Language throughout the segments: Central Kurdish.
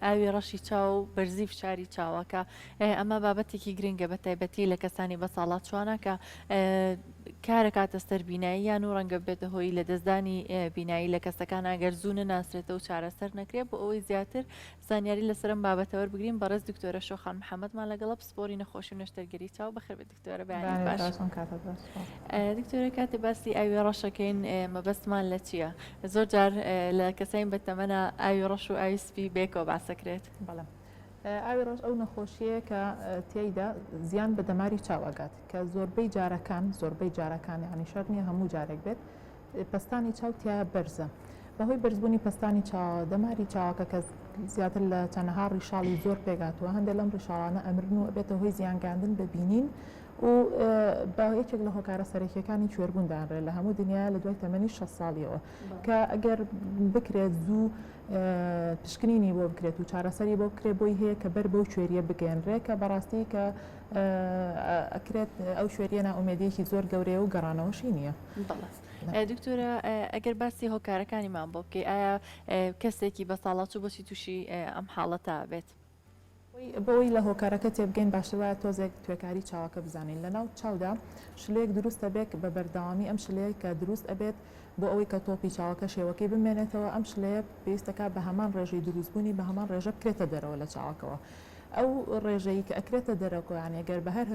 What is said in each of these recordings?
ئاوی ڕەشی چاو بەرزی فشاری چاوەکە ئەمە بابەتێکی گرنگە بە تایبەتی لە کەسانی بە ساڵات چوانە کە کارە کاتە سەر بینایی یان و ڕەنگە بێتە هۆی لە دەستدانی بینایی لە کەسەکان ئەگەر زوو نەناسرێتەوە و چارەسەر نەکرێت بۆ ئەوەی زیاتر زانیاری لەسەرم بابەتەوە بگرین بەڕێز دکتۆرە شۆخان محەممەدمان لەگەڵە پسپۆری نەخۆشی و نەشتەرگەری چاو بەخێر بە دکتۆرە بەیانی باش دکتۆرە کاتێ باسی ئاوی ڕەشەکەین مەبەستمان لە چییە؟ زۆر جار لە کەسین بەتەمەنە ئاوی ڕەش و ئاوی سپی بێکەوە باسەکرێت. بەڵێ ئاوی ڕەش ئەو نەخۆشیەیە کە تێیدا زیان بە دەماری چاوەگات کە زۆربەی جارەکان یعنی شەر نییە هەموو جارێک بێت پستانی چاو تیا بەرزە بەهۆی بەرزبوونی پستانی چاوە دەماری چاوەکە کە زیاتر لە چەندەها ڕیشاڵی زۆر پێگاتووە هەندێک لەم ڕیشاڵانە ئەمرن و بێتە هۆی زیانگاندن بە بینین و بە یەکێک لە هۆکارە سەرەکیەکانی کوێربووندانڕێت لە هەموو دنیا لە دوای تەمەنی 6 ساڵیەوە کە ئەگەر بکرێت زوو پشکنینی بۆ بکرێت و چارەسەری بۆ بکرێت بۆی هەیە کە بەر بەو کوێریە بگەێنرێت کە بەڕاستی کە ئەکرێت ئەو شوێریە ناومێدیەکی زۆر گەورەیە و گەڕانەوەشی نییە. دکتۆرە ئەگەر باسی هۆکارەکانیمان بۆ بکەی ئایا کەسێکی بە ساڵات و بۆچی تووشی ئەم حاڵەتە بێت؟ بۆی لە هۆکارەکە تێبگەین باشترە تۆزێک توێکاری چاوەکە بزانین لە ناو چاودا شلەیەک دروستە بێت بە بەردەوامی ئەم شلەیە کە دروست ئەبێت بۆ ئەوەی کە تۆپی چاوەکە شێوەکەی بمێنێتەوە ئەم شلەیە پێویستەکە بە هەمان ڕێژەی دروستبوونی بە هەمان ڕێژە بکرێتە دەرەوە لە چاوەکەوە. ئەو ڕێژەی کە ئەکرێتە دەرەکۆیان ئەگەر بە هەر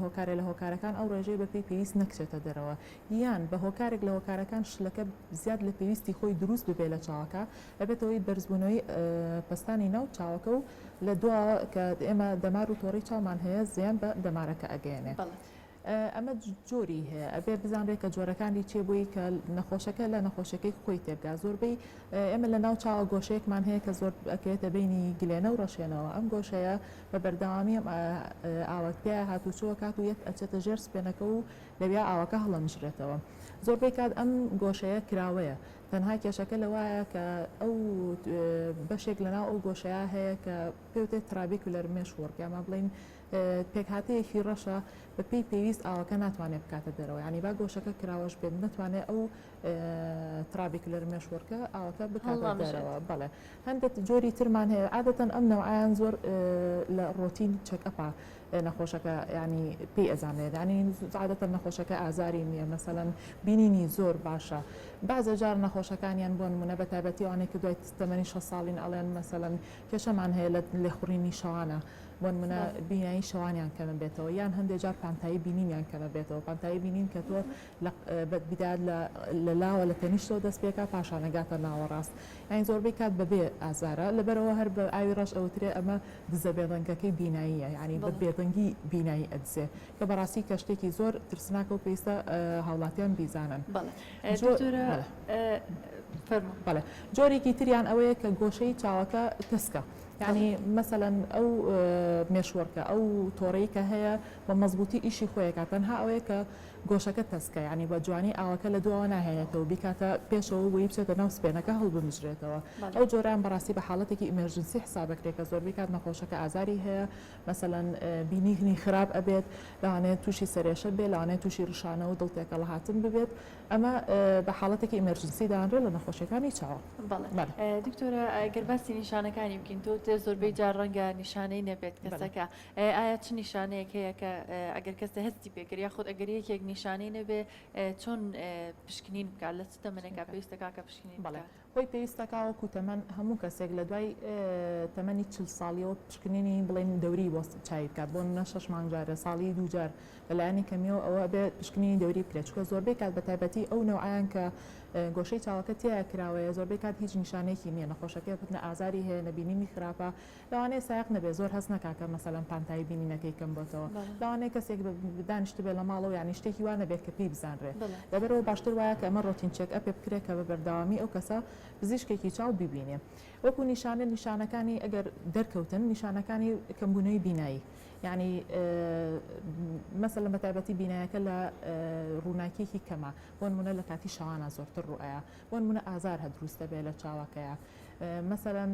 هۆکارێک لە هۆکارەکان ئەو ڕێژەی بە پێی پێویست نەکرێتە دەرەوە یان بە هۆکارێک لە هۆکارەکان شلەکە زیاد لە پێویستی خۆی دروست ببێ لە چاوەکە ئەبێتەوەی بەرزبوونەوەی پستانی ناو چاوەکە و لە دوا کە ئێمە دەمار و تۆڕی چاومان هەیە زیان بە دەمارەکە ئەگەێنێ. ئەمە جۆری هەیە ئەبێ بزانرێت کە جۆرەکانی چێ بووی کە نەخۆشەکە لە نەخۆشەکەی خۆی تێبگا زۆربەی ئێمە لە ناو چاوە گۆشەیەکمان هەیە کە زۆر ئەکرێتە بینی گلێنە و ڕەشێنەوە ئەم گۆشەیە بە بەردەوامی ئاوەکەیە هاتوچووە کات و یەک ئەچێتە ژێر سپێنەکە و لەویا ئاوەکە هەڵەمژرێتەوە زۆربەی کات ئەم گۆشەیە کراوەیە تەنها کێشەکە لەوایە کە ئەو بەشێک لەناو ئەو گۆشەیە هەیە کە پێوتێت ترابیکولەر مێشوەڕک یاما بڵین پێکهاتەیەکی ڕەشە بە پێی پێویست ئاوەکە ناتوانێت بکاتە دەرەوە ینی با گۆشەکە کراوەش بێت ناتوانێت ئەو ترابیکولەر مێشوەڕکە ئاوەکە بکاتە دەرەوە. بەڵێ هەندێک جۆری ترمان هەیە عادەتەن ئەم نەوعیان زۆر لە ڕۆتین چەکەپا نەخۆشەکە ینی پێی ئەزانێت ینی عادەتە نەخۆشەکە ئازاری نییە مەسەڵەن بینینی زۆر باشە بعضە جار نەخۆشەکانیان بۆ نمونە بە تایبەتی ئەوانەیە کە دوای تەمەنی 6 ساڵین ئەڵێن مەسەڵەن کێشەمان هەیە لە لێخوڕینی شەوانە بۆ نمونە بینایی شەوانیان کەمە بێتەوە یان هەندێک جار پانتایی بینینیان کەمە بێتەوە پانتایی بینین کە تۆ بدات لە لاوە لە تەنیشتەوە دەست پێکا پاشانەگاتە ناوەڕاست یان زۆربەی کات بەبێ ئازارە لەبەرەوە هەر بە ئاوی ڕەش ئەوترێ ئەمە دزە بێدەنگەکەی بیناییە ینی بە بێدەنگی بینایی ئەدزێ کە بەڕاستی کە شتێکی زۆر ترسناکە و پێویستە هاوڵاتیان بیزانن. بەڵێ جۆرێکی تریان ئەوەیە کە گۆشەی چاوەکە تەسکە یعنی مەسەلەن ئەو مێشوەرکە ئەو تۆڕەی کە هەیە بە مەزبوطی ئیشی خۆیەکە تەنها ئەوەیە کە گۆشەکە تەسکە ینی بە جوانی ئاوەکە لە دووەوە ناهێنێتەوە بیکاتە پێشەوە بۆی بچێتە ناو سپێنەکە هەڵبمژرێتەوە ئەو جۆران بەڕاستی بە حاڵەتێکی ئیمەرجنسی حسابەکرێت کە زۆربەی کات نەخۆشەکە ئازاری هەیە مەسەلەن بینیغنی خراپ ئەبێت لەوانەیە تووشی سەرێشە بێت لەوانەیە تووشی ڕشانە و دڵتێکە لە هاتن ببێت ئەمە بە حاڵەتێکی ئیمەرجنسی دانرێت لە نەخۆشیەکانی چاوە. دکتۆرە ئەگەر باسی نیشانەکانی بکەین تۆ زۆربەی جار ڕەنگە نیشانەی نەبێت کەسەکە ئایا چ نیشانەیەک هەیە کە ئەگەر کەسە هەستی پێکرد یا خۆت ئەگەر یەکێک نیشانەی نەبێ چۆن پشکنین بکات لە چ تەمەنێکا پێویستەکە کە پشکنین بڵێ خۆی پێویستەکەوەکو تەمەن هەموو کەسێک لە دوای تەمەنی 40 ساڵیەوە پشکنینی بڵێن دەوری بۆ چای بکات بۆ 6 مانگجارە ساڵی دووجار لەلایەنی کەمیەوە ئەوە بێت پشکنینی دەوری بکرێت چکە زۆربەی کات بە تایبەتی ئەو نەوعیان کە گۆشەی چاوەکە تیا کراوەیە زۆربەی کات هیچ نیشانێکی نییە نەخۆشەکە بتنە ئازاری هەیە نەبینینی خراپە لەوانەیە سایق نەبێت زۆر هەست ناکاکە مەسەلەن پانتایی بینینەکەی کەم بۆتەوە لەوانەیە کەسێک دانیشت بێت لە ماڵەوە یانی شتێکی وانە بێت کە پێی بزانرێت لەبەرەوە باشتر وایە کە ئەمە ڕۆتین چێک ئەپێ بکرێت کە بە بەردەوامی ئەو کەسە پزیشکێکی چاو ببینێ وەکو نیشانەکانی ئەگەر دەرکەوتن نیشانەکانی کەمبوونەوەی بینایی یعنی مەسەلەن بە تایبەتی بینایەکە لە ڕووناکیێکی کەمە بۆ نمونە لە کاتی شەوانە زۆرتر ڕوئەیە بۆ نمونە ئازار هەدروستە بێت لە چاوەکەیە مەسەلەن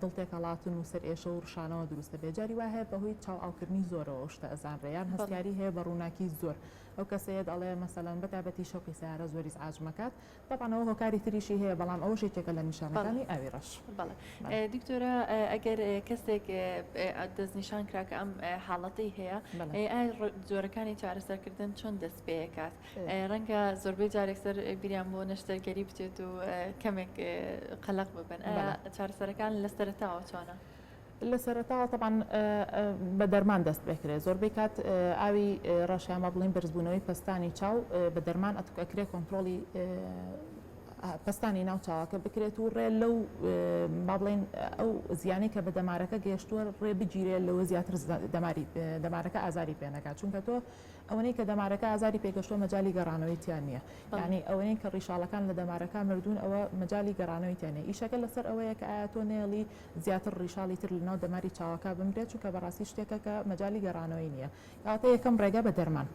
دڵتێکەڵاتن و سەر ئێشە و ڕشانەوە دروستە بێت جاری وا هەیە بەهۆی چاو ئاوکردنی زۆرەوە شتە ئەزانڕێیان هەستیاری هەیە بە ڕووناکی زۆر ئەو کەسەیە دەڵێ مەسەلەن بەتابەتی شەوقی سیارە زۆری ئاژمەکات طبعا ئەوە هۆکاری تریشی هەیە بەڵام ئەوە شێکێکە لە نیشانەکانی ئاوی ڕەش. دکتۆرە ئەگەر کەسێک دەستنیشان کرا کە ئەم حاڵەتی هەیە جۆرەکانی چارەسەرکردن چۆن دەست پێکات ڕەنگە زۆربەی جارێکسەر بیریان بۆ نەشتەرگەری بچێت و کەمێک قەلق ببن چارەسەرەکان لە سەرەتاوە چۆنە؟ لە سەرەتاوە طبعا بە دەرمان دەست بکرێت زۆربەی کات ئاوی ڕەشیامە بڵین بەرزبوونەوەی پستانی چاو بە دەرمان ئەکرێ کۆنتترۆلی پستانی ناو چاوەکە بکرێت و ڕێ لەو با بڵێن ئەو زیانی کە بە دەمارەکە گەشتووە ڕێ بگیرێت لەوە زیاتر دەمارەکە ئازاری پێنەکات چونکە تۆ ئەوەی کە دەمارەکە ئازاری پێگەشتووە مەجای گەڕانەوەی تیان نییە یعنی ئەوەی کە ڕیشاڵەکان لە دەمارەکە مردوون ئەوە مەجای گەڕانەوەی تیانێ ئیشەکە لەسەر ئەوەیە کە ئایا تۆ نێڵی زیاتر ڕیشاڵی تر لەناو دەماری چاوەکە بمرێت چونکە بەڕاستی شتێکە کە مەجای گەڕانەوەی نییە یاواتە یەکەم ڕێگە بە دەرمان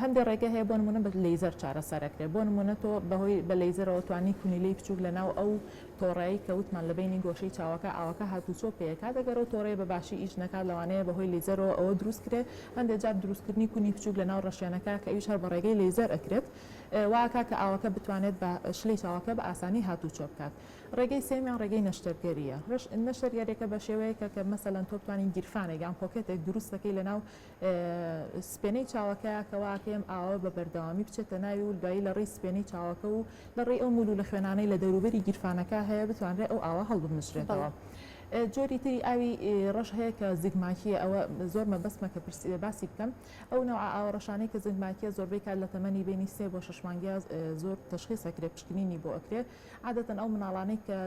هەندێک ڕێگە هەیە بۆ نمونە بە لەیزەر چارەسەرەکرێت بۆ نمونە تۆ بەهۆی بە لەیزەرەوە توانی کونیلەی بچووک لەناو ئەو تۆڕایی کەوتمان لە بینی گۆشەی چاوەکە ئاوەکە هاتوچۆ پێکات دەگەر و تۆڕێ بە باشی ئیش نەکات لەوانەیە بەهۆی لەیزەرەوە ئەوە دروست کرێت هەندێک جار دروستکردنی کونی بچووک لەناو ڕەشیانەکە کە ئیش هەر بە ڕێگەی لەیزەر ئەکرێت واکە کە ئاوەکە بتوانێت بە شلەی چاوەکە بە ئاسانی هاتوچۆ بکات ڕێگەی سێمیان ڕێگەی نەشتەرگەریە نەشتەرگەریەکە بە شێوەیەکە کە مەسەلەن تۆ بتوانین گیرفانێک یان پۆکێتێک دروستەکەی لەناو سپێنەی چاوەکە کەواکەم ئاوە بە بەردەوامی بچێتە ناوی و دوایی لە ڕێی سپێنەی چاوەکە و لە ڕێی ئەو مولو لە خوێنانەی لە دەوروبەری گیرفانەکە هەیە بتوانرێت ئەو ئاوە هەڵبمشرێتەوە. جۆری تری ئاوی ڕەش هەیە کە زگماکیە ئەوە زۆر مەبەستمە کە باسی بکەم ئەو نەوە ئاوە ڕەشانەی کە زگماکیە زۆربەی کات لە تەمەنی بینی 3 بۆ 6 مانگیا زۆر تەشخیصەکرێ پشکنینی بۆ ئەکرێ عادەتەن ئەو مناڵانەی کە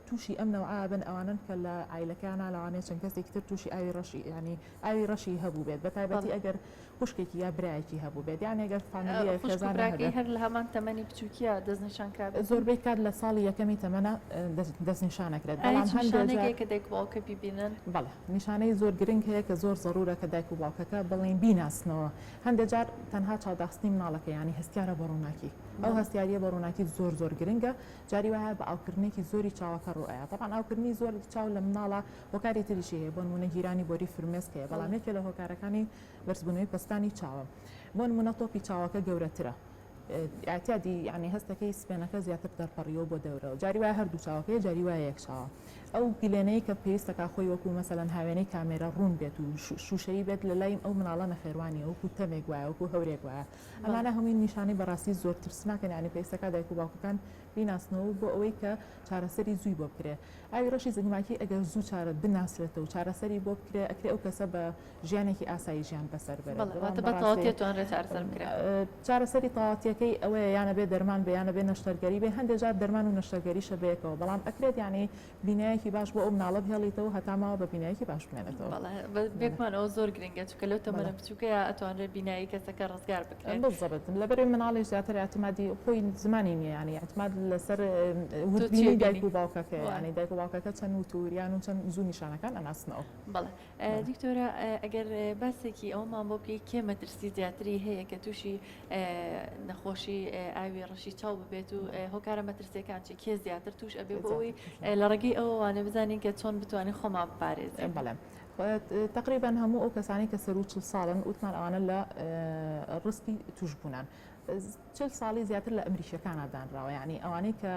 تووشی ئەم نەوە ئابن ئەوانن کە لە عیلەکانە لەوانەیە چەند کەسێکی تر تووشی ئاوی ڕەشی ینی ئاوی ڕەشی هەبوو بێت بە تایبەتی ئەگەر خوشکێکی یا برایەکی هەبوو بێت یان ئەگەر فامیلیە خێزانێکی هەر لە هەمان تەمەنی بچووکیە دەستنیشان کرا زۆربەی کات لە ساڵی یەکەمی تەمەنە دەستنیشانەکرێت بەڵام هەندێک کە دایک باوکە ببینن بەڵێ نیشانەی زۆر گرنگ هەیە کە زۆر زەرورە کە دایک و باوکەکە بڵین بیناسنەوە هەندێک جار تەنها چاوداخستنی مناڵەکە ینی هەستیارە بە ڕووناکی ئەو هەستیاریە بە ڕووناکی زۆر گرنگە جاری وایە بە ئاوکردنێکی زۆری چاوەکە ڕوئەیە طبعاً ئاوکردنی زۆر چاو لە مناڵە هۆکاری تریشی هەیە بۆ نمونە گیرانی بۆری فرمێسکەیە بەڵام یەکێک لە هۆکارەکانی بەرزبوونەوەی پستانی چاوە بۆ نمونە تۆپی چاوەکە گەورەترە ئاعتیادی یعنی هەستەکەی سپێنەکە زیاتر دەرپەڕیەوە بۆ دەورەوە جاری وایە هەردوو چاوەکەی جاری وایە یەک چاوە ئەو گلێنەی کە پێویستەکە خۆی وەکو مەسەلەن هاوێنەی کامێرە ڕوون بێت و شوشەی بێت لە لای ئەو مناڵە نەخێوانیە وەکو تەمێک وایە وەکو هەورێک وایە ئەمانە هەمووی نیشانەی بەڕاستی زۆر ترسناکەن ینی پێویستەکە دایک و باوکەکان بیناسنەوە بۆ ئەوەی کە چارەسەری زووی بۆ بکرێ ئاوی ڕەشی زگماکی ئەگەر زوو چارە بناسرێتەوە و چارەسەری بۆ بکرێ ئەکرێ ئەو کەسە بە ژیانێکی ئاسایی ژیان بەسەر چارەسەری تەواوەتیەکەی ئەوەیە یانە بێ دەرمان بە یانە بێ نەشتەرگەری بێ هەندێک جار دەرمان و نەشتەرگەریشە بەیەکەوە بەڵام ئەکرێت یعنی بینایەکی باش بۆ ئەو مناڵە بهێڵیتەوە هەتاماوە بە بینایەکی باش بمێنێتەوە بێکمان ئەو زۆر گرنگە چونکە لەو تەمەنە بچووکەیە ئەتوانرێت بینایی کەسەکە ڕزگار بکرێت بالضبط لەبەر مناڵی زیاتر اعتمادی خۆی زمانی نییە ینی اعتماد لەسەر وتبینی دایک و باوکەکە ینی دایک و باوکەکە چەند وتوریان و چەند زوو نیشانەکان ئەناسنەوە. بەڵێ دکتۆرە ئەگەر باسێکی ئەومان بۆ بکەی کێ مەترسی زیاتری هەیە کە تووشی نەخۆشی ئاوی ڕەشی چاو ببێت و هۆکارە مەترسیەکان چی کێ زیاتر توش ئەبێ بۆ ئەوی لە ڕێگەی ئەووانە بزانین کە چۆن بتوانین خۆمان بپارێزین. بەڵێ تقریبا هەموو ئەو کەسانی کە سەر و 40 ساڵن وتمان ئەوانە لە ڕسکی توشبوونان 40 ساڵی زیاتر لە ئەمریکیەکانە دانراوە ینی ئەوانەی کە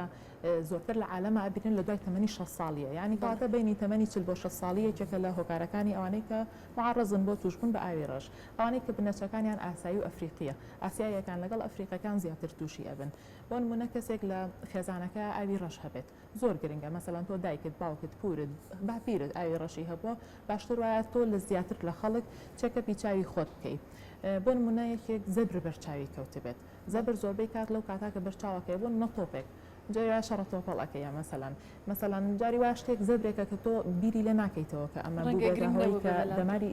زۆرتر لە عالەمە ئەبینن لە دوای تەمەنی 6 ساڵیە ینی کاتە بینی تەمەنی 40 بۆ 6 ساڵی یەکێکە لە هۆکارەکانی ئەوانەی کە معڕەزن بۆ توشبوون بە ئاوی ڕەش ئەوانەی کە بنەچەکانیان ئاسایی و ئەفریقیە ئاسیایەکان لەگەڵ ئەفریقەکان زیاتر تووشی ئەبن بۆ نمونە کەسێک لە خێزانەکە ئاوی ڕەش هەبێت زۆر گرنگە مەسەلەن تۆ دایکت باوکت پورت باپیرت ئاوی ڕەشی هەبووە باشتر وایە تۆ لە زیاتر لە خەڵک چەکەپی چاوی خۆت بکەیت بۆ نمونە یەکێک زەبر بەرچاوی کەوتبێت زەبر زۆربەی کات لەو کاتاکە بەرچاوەکەی بۆ نەتۆپێک جای شەڕە تۆپەڵەکەیە مەسەلەن جاری وا شتێک زەبرێکە کە تۆ بیری لە ناکەیتەوە کە ئەمە بووێتەوەی کە دەماری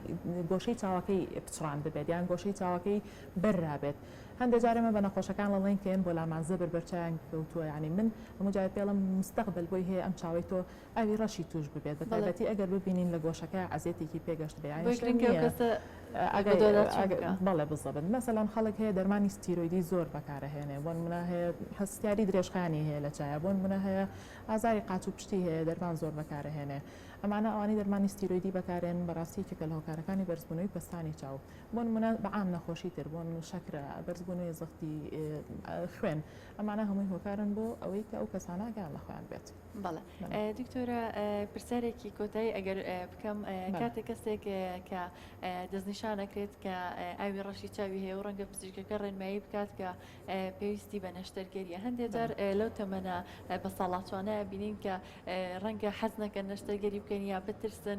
گۆشەی چاوەکەی پچڕان ببێت یان گۆشەی چاوەکەی بەررابێت هەندێک جارێمە بە نەخۆشەکان لەڵێن کەێن بۆ لامانزە بربەرچیان کەوتووە ینی من هەموو پێڵم مستەقبل بۆی هەیە ئەم چاوی تۆ ئاوی ڕەشی توش ببێت بە تایبەتی ئەگەر ببینین لە گۆشەکە عزیێتێکی پێگەشت بەڵێ بزەبن مەسەلەن خەڵک هەیە دەرمانی ستیرۆیدی زۆر بەکارەهێنێ بۆن منە هەیە هەستیاری درێژخانی هەیە لە چایە بۆن منە هەیە ئازاری قاچ و پشتی هەیە دەرمان زۆر بەکارەهێنێ ئەمانە ئەوانی دەرمانی ستیرۆیدی بەکارێن بەڕاستیکە لە هۆکارەکانی بەرزبوونەوەی پستانی چاو بۆن منە بەعام نەخۆشی تر بۆن شەکرە بەرزبوونەوەی زەختی خوێن ئەمانە هەمووی هۆکارن بۆ ئەوەی کە ئەو کەسانەگەیان لە خۆیان بێت. بەڵێ دکتۆرە پرسیارێکی کۆتایی ئەگەر بکەم کاتێک کەسێک کە دەستنیشانەکرێت کە ئاوی ڕەشی چاوی هەیە و ڕەنگە پزیشکەکە ڕێنمایی بکات کە پێویستی بە نەشتەرگەریە هەندێک جار لەو تەمەنە بە ساڵاتوانەیە بینین کە ڕەنگە حەز نەکەن نەشتەرگەری بکەن یا بترسن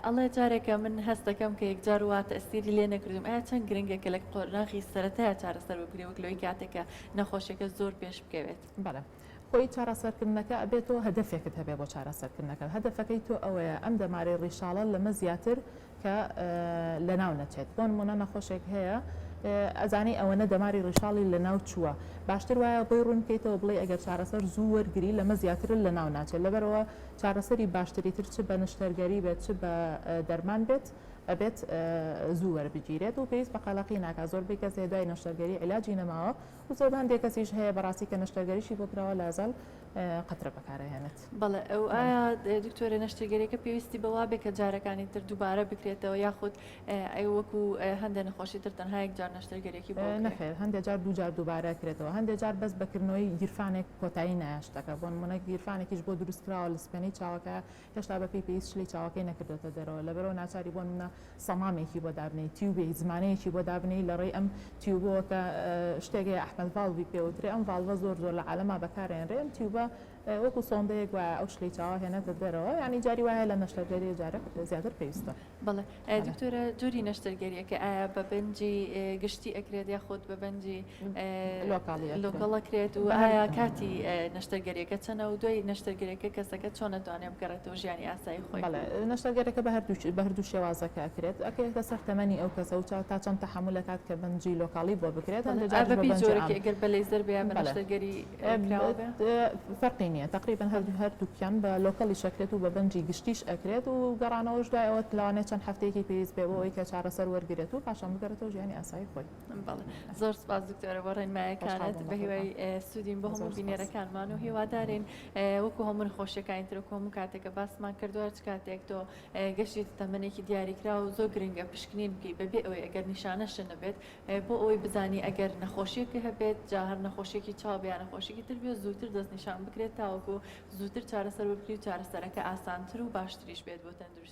ئەڵێ جارێکە من هەست دەکەم کە یەکجار واتە ئەستیری لێ نەکردم ئایا چەند گرنگێکە لە قۆناغی سەرەتایە چارەسەر بکرێ وەکلەوەی کاتێکە نەخۆشیەکە زۆر پێش بکەوێت. بەڵێ خۆی چارەسەرکردنەکە ئەبێتەوە هەدەفێکت هەبێ بۆ چارەسەرکردنەکە هەدەفەکەی تۆ ئەوەیە ئەم دەمارەی ڕیشاڵە لەمە زیاتر کە لە ناو نەچێت بۆ نمونە نەخۆشێک هەیە ئەزانی ئەوەنە دەماری ڕیشاڵی لە ناو چووە باشتر وایە بۆی ڕوونکەیتەوە بڵێ ئەگەر چارەسەر زوو وەرگری لەمە زیاتر لە ناو ناچێت لەبەرەوە چارەسەری باشتریتر چ بە نشتەرگەری بێت چ بە دەرمان بێت ئەبێت زوو وەربگیرێت و پێویست بە قەلەقی ناکات زۆربەی کەس هەیە دوای نەشتەرگەری عیلاجی نەماوە و زۆربەندێک کەسیش هەیە بەڕاستی کە نەشتەرگەریشی بۆ کراوە لە ئەزەڵ قەترە بەکارەهێنێت. بەڵێ ئەو ئایا دکتۆرە نەشتەرگەریەکە پێویستی بەوا بێ کە جارەکانی تر دووبارە بکرێتەوە یاخود وەکو هەندێک نەخۆشی تر تەنها یەک جار نەشتەرگەریەکی بۆ نەخێر هەندێک جار دووجار دووبارە کرێتەوە هەندێک جار بەس بەکردنەوەی گیرفانێک کۆتایی نایشتەکە بۆ نمونە گیرفانێکیش بۆ دروستکراوە لە سپێنەی چاوەکە هێشتا بە پێویست شلی چاوەکەی نەکردێتە دەرەوە لەبەرەوە ناچاری بۆ منە سەمامێکی بۆ دابنەی تیوبێ زمانەیەکی بۆ دابنەی لە ڕێی ئەم تیوبەوە کە شتێکی ئەحمەد ڤاڵڤی پێوترێ ئەم ڤاڵڤە زۆر لە عالەما بەکارهێنرێ ئەم تیوبە وەکو سۆندەیەک وایە ئەو شلی چاوە هێنێتە دەرەوە ینی جاری وایە لە نەشتەرگەری جارێک زیاتر پێویستە. بەڵێ دکتۆرە جووری نەشتەرگەریەکە ئایا بە بەنجی گشتی ئەکرێت یاخود بە بەنجی لۆکەڵەکرێت و ئایا کاتی نەشتەرگەریەکە چەنە و دوای نەشتەرگەریەکە کەسەکە چۆن نەتوانێت بگەڕێتەوە ژیانی ئاسایی خۆی. بەڵێ نەشتەرگەریەکە بە هەردوو شێوازەکە ئەکرێت ئەکرێتە سەر تەمەنی ئەو کەسە و تا چەند تەحمل دەکات کە بەنجی لۆکاڵی بۆ بکرێت جۆرەی ئەگەر بە لەیزەر بێ بە نەشتەرگەری فەرقی نییە تقریبا هەردووکیان بە لۆکەڵی شەکرێت و بە بەنجی گشتیش ئەکرێت و گەڕانەوەش دوایەوە لەوانێت چەند هەفتەیەکی پێویست بێ بۆ ئەوەی کە چارەسەر وەرگێت و پاشان بگەڕێتەوە ژیانی ئاسایی خۆی. زۆر سپاس دکتۆرە بۆ ڕێنماییەکانت بە هیوای سوودین بۆ هەموو بینێرەکانمان و هیوادارین وەکو هەموو خۆشیەکانی تر هەموو کاتێکە باسمان کردووە چ کاتێک تۆ گەشتی تەمەنێکی دیاریکرا و زۆر گرنگە پشکنین بکەی بەبێ ئەوەی ئەگەر نیشانەش نەبێت بۆ ئەوەی بزانی ئەگەر نەخۆشیەکە هەبێت جا هەر نەخۆشیێکی چاو بیان نەخۆشیێکی تر بێت زووتر دەست نیشان بکرێت تاوەکو زووتر چارەسەر بکری و چارەسەرەکە ئاسانتر و باشتریش بێت بۆ تەندروستی.